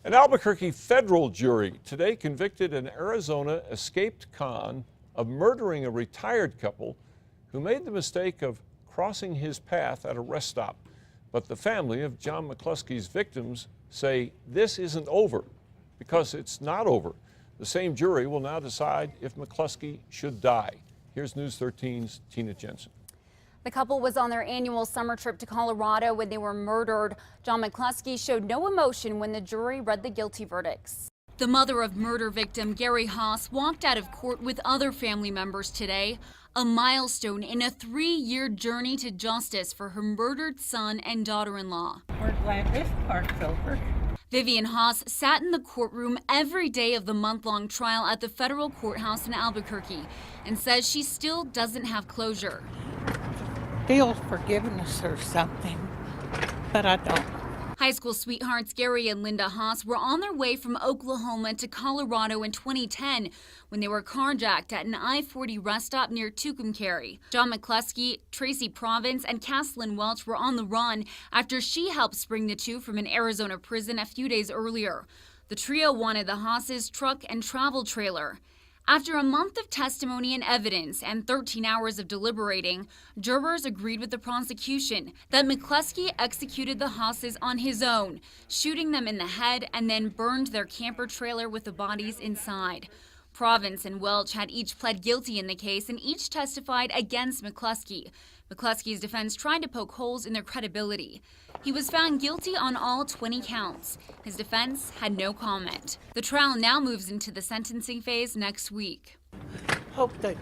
An Albuquerque federal jury today convicted an Arizona escaped con of murdering a retired couple who made the mistake of crossing his path at a rest stop. But the family of John McCluskey's victims say this isn't over, because it's not over. The same jury will now decide if McCluskey should die. Here's News 13's Tina Jensen. The couple was on their annual summer trip to Colorado when they were murdered. John McCluskey showed no emotion when the jury read the guilty verdicts. The mother of murder victim Gary Haas walked out of court with other family members today, a milestone in a 3-year journey to justice for her murdered son and daughter-in-law. We're glad this part's over. Vivian Haas sat in the courtroom every day of the month-long trial at the federal courthouse in Albuquerque and says she still doesn't have closure. Feel forgiveness or something, but I don't. High school sweethearts Gary and Linda Haas were on their way from Oklahoma to Colorado in 2010 when they were carjacked at an I-40 rest stop near Tucumcari. John McCluskey, Tracy Province, and Caslin Welch were on the run after she helped spring the two from an Arizona prison a few days earlier. The trio wanted the Haas's truck and travel trailer. After a month of testimony and evidence and 13 hours of deliberating, jurors agreed with the prosecution that McCluskey executed the Haas's on his own, shooting them in the head and then burned their camper trailer with the bodies inside. Province and Welch had each pled guilty in the case and each testified against McCluskey. McCluskey's defense tried to poke holes in their credibility. He was found guilty on all 20 counts. His defense had no comment. The trial now moves into the sentencing phase next week. Hope that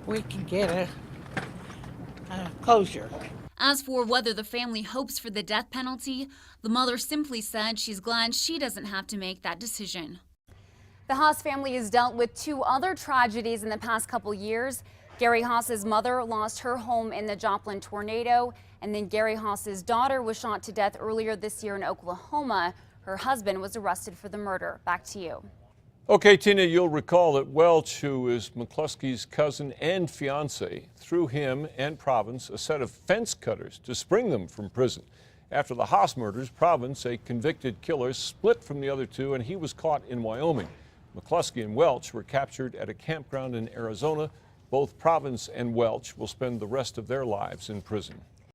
we can get a closure. As for whether the family hopes for the death penalty, the mother simply said she's glad she doesn't have to make that decision. The Haas family has dealt with 2 other tragedies in the past couple years. Gary Haas's mother lost her home in the Joplin tornado, and then Gary Haas's daughter was shot to death earlier this year in Oklahoma. Her husband was arrested for the murder. Back to you. Okay, Tina, you'll recall that Welch, who is McCluskey's cousin and fiance, threw him and Province a set of fence cutters to spring them from prison. After the Haas murders, Province, a convicted killer, split from the other two, and he was caught in Wyoming. McCluskey and Welch were captured at a campground in Arizona. Both Province and Welch will spend the rest of their lives in prison.